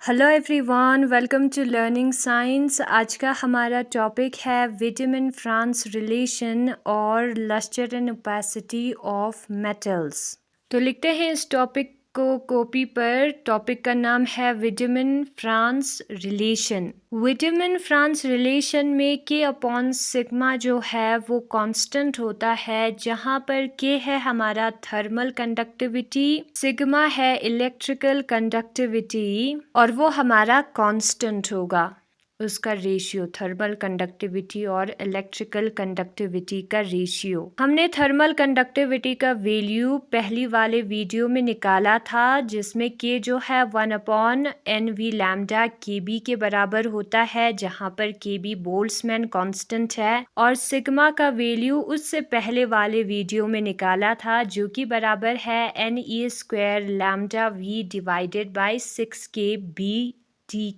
Hello everyone, welcome to learning science. आज का हमारा टॉपिक है विटामिन फ्रांस रिलेशन और lustre and opacity of metals. तो लिखते हैं इस टॉपिक को कॉपी पर। टॉपिक का नाम है Wiedemann Franz relation. Vitamin Franz relation में के अपॉन सिग्मा जो है वो कांस्टेंट होता है, जहां पर के है हमारा थर्मल कंडक्टिविटी, सिग्मा है इलेक्ट्रिकल कंडक्टिविटी और वो हमारा कांस्टेंट होगा। उसका रेशियो, थर्मल कंडक्टिविटी और इलेक्ट्रिकल कंडक्टिविटी का रेशियो। हमने थर्मल कंडक्टिविटी का वैल्यू पहली वाले वीडियो में निकाला था, जिसमें के जो है 1/NV लैम्डा KB के बराबर होता है, जहां पर KB बोल्ट्जमैन कांस्टेंट है, और सिग्मा का वैल्यू उससे पहले वाले वीडियो में निकाला था, जो कि बराबर है Ne² lambda V divided by 6KB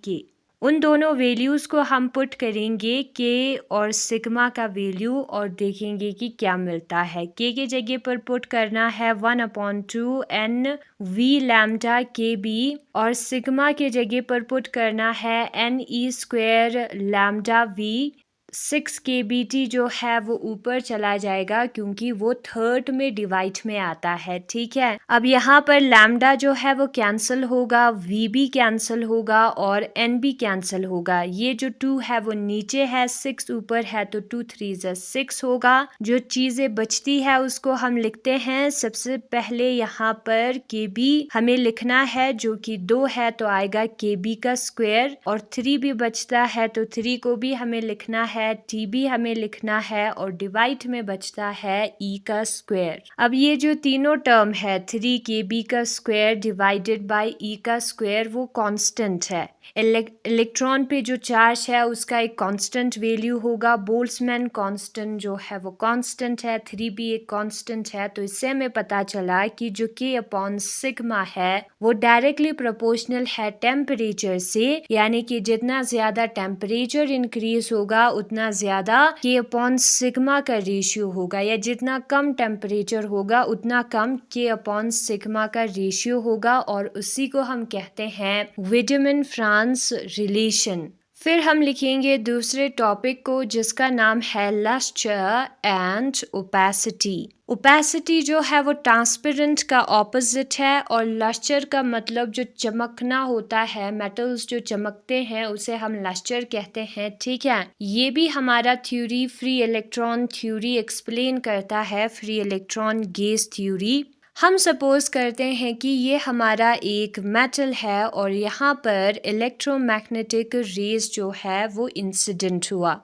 के। उन दोनों वैल्यूज़ को हम पुट करेंगे के और सिग्मा का वैल्यू और देखेंगे कि क्या मिलता है। के जगह पर पुट करना है 1/2NV लैम्डा KB और सिग्मा के जगह पर पुट करना है Ne² लैम्डा V। 6kBT जो है वो ऊपर चला जाएगा क्योंकि वो थर्ड में डिवाइड में आता है। ठीक है, अब यहाँ पर लैम्डा जो है वो कैंसिल होगा, V भी कैंसिल होगा और N भी कैंसिल होगा। ये जो 2 है वो नीचे है, 6 ऊपर है, तो 2 3 6 होगा। जो चीजें बचती है उसको हम लिखते हैं। सबसे पहले यहाँ पर KB हमें लिखना है, जो कि 2 है तो आएगा KB का स्क्वायर, और 3 भी बचता है तो 3 को भी हमें लिखना है, T भी हमें लिखना है, और डिवाइड में बचता है E का स्क्वायर। अब ये जो तीनों टर्म है 3KB का स्क्वायर डिवाइडेड बाय E का स्क्वायर, वो कांस्टेंट है। इलेक्ट्रॉन पे जो चार्ज है उसका एक कांस्टेंट वैल्यू होगा। बोल्ट्जमैन कांस्टेंट जो है वो कांस्टेंट है, 3 भी एक कांस्टेंट है। तो इससे हमें पता चला कि जो K अपॉन सिग्मा है वो डायरेक्टली प्रोपोर्शनल है टेम्परेचर से, यानी कि जितना ज्यादा टेम्परेचर इंक्रीज होगा उतना ज्यादा K अपॉन सिग्मा का रेशियो होगा, या जितना कम टेम्परेचर होगा उतना कम K अपॉन सिग्मा का रेशियो होगा, और उसी को हम कहते हैं विटामिन फ्रांस रिलेशन। फिर हम लिखेंगे दूसरे टॉपिक को, जिसका नाम है लस्टर एंड ओपेसिटी। ओपेसिटी जो है वो ट्रांसपेरेंट का ऑपोजिट है, और लस्टर का मतलब जो चमकना होता है, मेटल्स जो चमकते हैं उसे हम लस्टर कहते हैं। ठीक है, ये भी हमारा theory free electron theory explain करता है, फ्री इलेक्ट्रॉन गैस थ्योरी। हम सपोज करते हैं कि ये हमारा एक मेटल है और यहाँ पर इलेक्ट्रोमैग्नेटिक रेज जो है वो इंसिडेंट हुआ।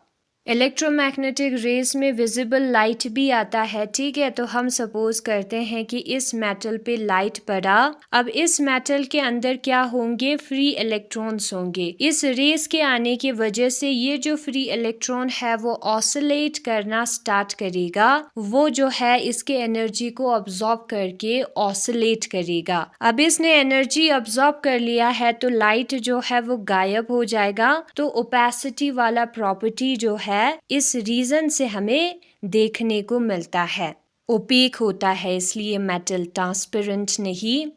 इलेक्ट्रोमैग्नेटिक रेज में विजिबल लाइट भी आता है। ठीक है, तो हम सपोज करते हैं कि इस मेटल पे लाइट पड़ा। अब इस मेटल के अंदर क्या होंगे, फ्री इलेक्ट्रॉन्स होंगे। इस रेज के आने की वजह से ये जो फ्री इलेक्ट्रॉन है वो ऑसिलेट करना स्टार्ट करेगा। वो जो है इसके एनर्जी को अब्सॉर्ब करके ऑसिलेट करेगा। अब इसने एनर्जी अब्सॉर्ब कर लिया है तो लाइट जो है वो गायब हो जाएगा। तो ओपेसिटी वाला प्रॉपर्टी जो है इस रीजन से हमें देखने को मिलता है। ओपेक होता है, इसलिए मेटल ट्रांसपेरेंट नहीं,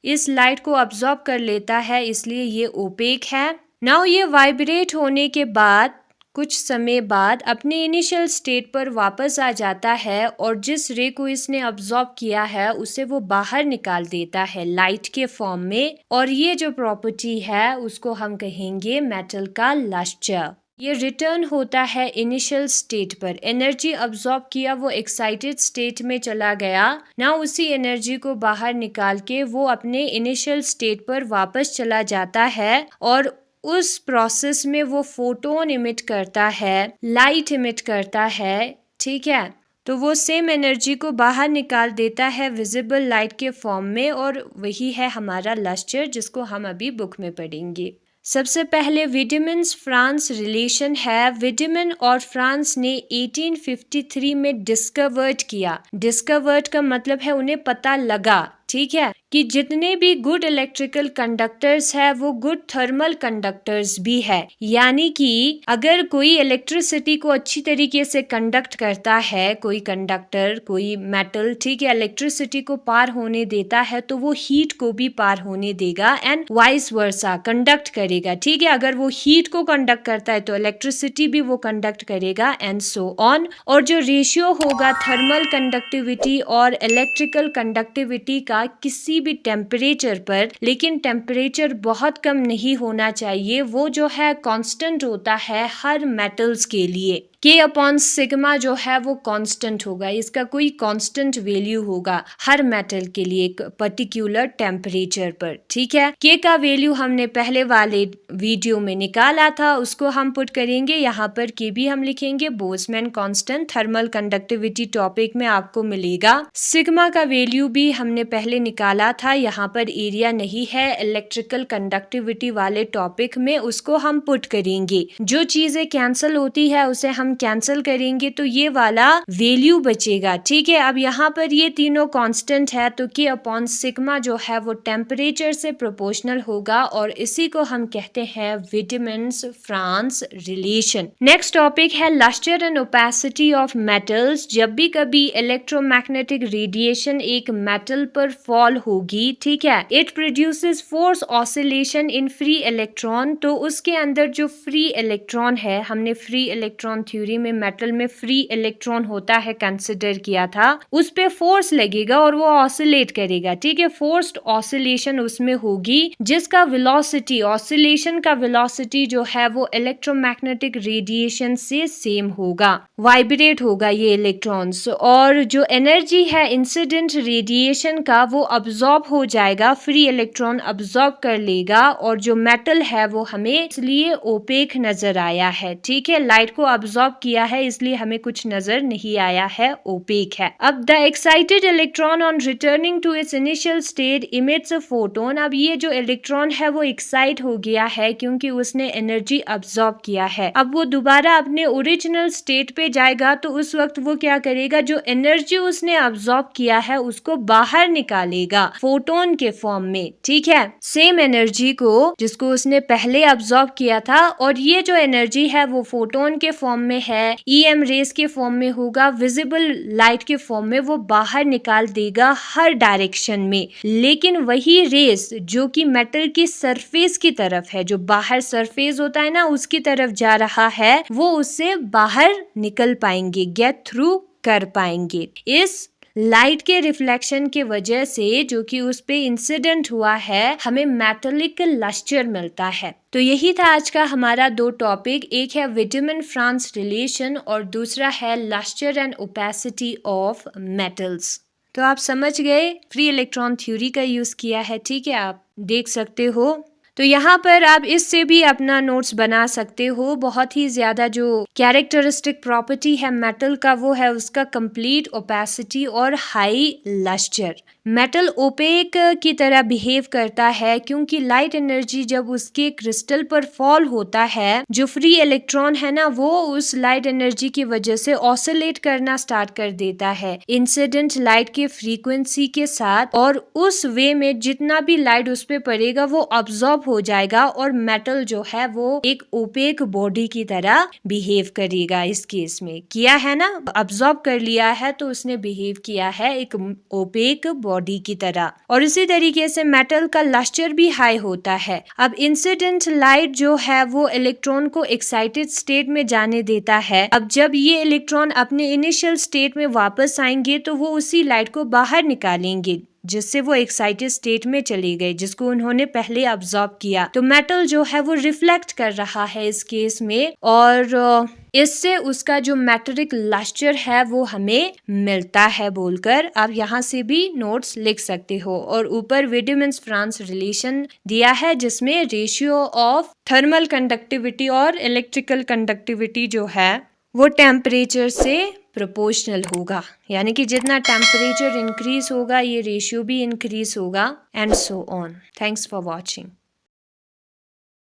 इस लाइट को अब्सॉर्ब कर लेता है, इसलिए ये ओपेक है। नाउ ये वाइब्रेट होने के बाद कुछ समय बाद अपने इनिशियल स्टेट पर वापस आ जाता है, और जिस रे को इसने अब्सॉर्ब किया है उसे वो बाहर निकाल देता है लाइट के फॉर्म में, और ये जो प्रॉपर्टी है उसको हम कहेंगे मेटल का लस्टर। ये रिटर्न होता है इनिशियल स्टेट पर, एनर्जी अब्सॉर्ब किया, वो एक्साइटेड स्टेट में चला गया ना, उसी एनर्जी को बाहर निकाल के वो अपने इनिशियल स्टेट पर वापस चला जाता है, और उस प्रोसेस में वो फोटोन इमिट करता है, लाइट इमिट करता है। ठीक है, तो वो सेम एनर्जी को बाहर निकाल देता है विजिबल लाइट के फॉर्म में, और वही है हमारा लस्टर, जिसको हम अभी बुक में पढ़ेंगे। सबसे पहले विटामिन फ्रांस रिलेशन है। विटामिन और फ्रांस ने 1853 में डिस्कवर्ड किया। डिस्कवर्ड का मतलब है उन्हें पता लगा। ठीक है, कि जितने भी गुड इलेक्ट्रिकल कंडक्टर्स है वो गुड थर्मल कंडक्टर्स भी है। यानी कि अगर कोई इलेक्ट्रिसिटी को अच्छी तरीके से कंडक्ट करता है, कोई कंडक्टर, कोई मेटल, ठीक है, इलेक्ट्रिसिटी को पार होने देता है तो वो हीट को भी पार होने देगा एंड वाइस वर्सा कंडक्ट करेगा। ठीक है, अगर वो हीट को कंडक्ट करता है तो इलेक्ट्रिसिटी भी वो कंडक्ट करेगा एंड सो ऑन। और जो रेशियो होगा थर्मल कंडक्टिविटी और इलेक्ट्रिकल कंडक्टिविटी का किसी भी टेम्परेचर पर, लेकिन टेम्परेचर बहुत कम नहीं होना चाहिए, वो जो है कांस्टेंट होता है हर मेटल्स के लिए। K अपॉन सिग्मा जो है वो कांस्टेंट होगा, इसका कोई कांस्टेंट वैल्यू होगा हर मेटल के लिए एक पर्टिकुलर टेम्परेचर पर। ठीक है, K का वैल्यू हमने पहले वाले वीडियो में निकाला था, उसको हम पुट करेंगे यहाँ पर। K भी हम लिखेंगे, Boltzmann constant thermal conductivity topic में आपको मिलेगा। सिग्मा का वैल्यू भी हमने पहले निकाला था, यहाँ पर एरिया नहीं है इलेक्ट्रिकल कंडक्टिविटी वाले टॉपिक में, उसको हम पुट करेंगे। जो चीजें कैंसिल होती है उसे हम कैंसिल करेंगे तो ये वाला वैल्यू बचेगा। ठीक है, अब यहाँ पर ये तीनों कांस्टेंट है तो K अपॉन सिग्मा जो है वो टेम्परेचर से प्रोपोर्शनल होगा और इसी को हम कहते हैं वीडमैन-फ्रांस रिलेशन। नेक्स्ट टॉपिक है lustre and opacity of metals. जब भी कभी इलेक्ट्रोमैग्नेटिक रेडिएशन एक मेटल पर फॉल होगी, ठीक है, it produces force oscillation in free electron. तो उसके अंदर जो फ्री इलेक्ट्रॉन है, हमने फ्री इलेक्ट्रॉन थ्योरी में मेटल में फ्री इलेक्ट्रॉन होता है कंसिडर किया था, उस पे फोर्स लगेगा और वो ऑसिलेट करेगा। ठीक है, फोर्स्ड ऑसिलेशन उसमें होगी जिसका वेलोसिटी, ऑसिलेशन का वेलोसिटी जो है वो इलेक्ट्रोमैग्नेटिक रेडिएशन से सेम होगा, वाइब्रेट होगा ये इलेक्ट्रॉन्स। और जो एनर्जी है इंसिडेंट रेडिएशन का वो अब्सॉर्ब हो जाएगा, फ्री इलेक्ट्रॉन अब्सॉर्ब कर लेगा और जो मेटल है वो हमें इसलिए ओपेक नजर आया है। ठीक है, लाइट को अब्सॉर्ब किया है इसलिए हमें कुछ नजर नहीं आया है, ओपेक है। अब the excited electron on returning to its initial state emits a photon. अब ये जो इलेक्ट्रॉन है वो एक्साइट हो गया है क्योंकि उसने एनर्जी अब्सॉर्ब किया है। अब वो दोबारा अपने ओरिजिनल स्टेट पे जाएगा तो उस वक्त वो क्या करेगा, जो एनर्जी उसने अब्सॉर्ब किया है उसको बाहर निकालेगा फोटोन के फॉर्म में। ठीक है, सेम एनर्जी को जिसको उसने पहले अब्सॉर्ब किया था, और ये जो एनर्जी है वो फोटोन के फॉर्म में है, EM रेस के फॉर्म में होगा, विजिबल लाइट के फॉर्म में वो बाहर निकाल देगा हर डायरेक्शन में। लेकिन वही रेस जो कि मेटल की सरफेस की तरफ है, जो बाहर सरफेस होता है ना उसकी तरफ जा रहा है, वो उससे बाहर निकल पाएंगे, गेट थ्रू कर पाएंगे। इस लाइट के रिफ्लेक्शन के वजह से जो कि उस पे इंसिडेंट हुआ है, हमें मेटेलिक लस्टर मिलता है। तो यही था आज का हमारा दो टॉपिक, एक है वीडमैन-फ्रांस रिलेशन और दूसरा है lustre and opacity of metals. तो आप समझ गए, फ्री इलेक्ट्रॉन थ्योरी का यूज किया है। ठीक है, आप देख सकते हो। तो यहाँ पर आप इससे भी अपना नोट्स बना सकते हो। बहुत ही ज्यादा जो कैरेक्टरिस्टिक प्रॉपर्टी है मेटल का वो है उसका कंप्लीट ओपेसिटी और हाई लस्टर। मेटल ओपेक की तरह बिहेव करता है क्योंकि लाइट एनर्जी जब उसके क्रिस्टल पर फॉल होता है, जो फ्री इलेक्ट्रॉन है ना वो उस लाइट एनर्जी की वजह से ऑसिलेट करना स्टार्ट कर देता है इंसिडेंट लाइट के फ्रीक्वेंसी के साथ, और उस वे में जितना भी लाइट उस पे पड़ेगा वो अब्सॉर्ब हो जाएगा और मेटल जो है वो एक ओपेक बॉडी की तरह बिहेव करेगा। इस केस में किया है ना, अब्सॉर्ब कर लिया है तो उसने बिहेव किया है एक ओपेक बॉडी की तरह। और इसी तरीके से मेटल का लस्टर भी हाई होता है। अब इंसिडेंट लाइट जो है वो इलेक्ट्रॉन को एक्साइटेड स्टेट में जाने देता है। अब जब ये इलेक्ट्रॉन अपने इनिशियल स्टेट में वापस आएंगे तो वो उसी लाइट को बाहर निकालेंगे जिससे वो एक्साइटेड स्टेट में चले गए, जिसको उन्होंने पहले अब्सॉर्ब किया। तो मेटल जो है वो रिफ्लेक्ट कर रहा है इस केस में, और इससे उसका जो मेटेलिक लस्टर है वो हमें मिलता है बोलकर आप यहाँ से भी नोट्स लिख सकते हो। और ऊपर वीडमैन-फ्रांस रिलेशन दिया है जिसमें रेशियो ऑफ थर्मल कंडक्टिविटी और इलेक्ट्रिकल कंडक्टिविटी जो है वो टेम्परेचर से प्रोपोर्शनल होगा, यानी कि जितना टेम्परेचर इंक्रीज होगा ये रेशियो भी इंक्रीज होगा and so on. Thanks for watching.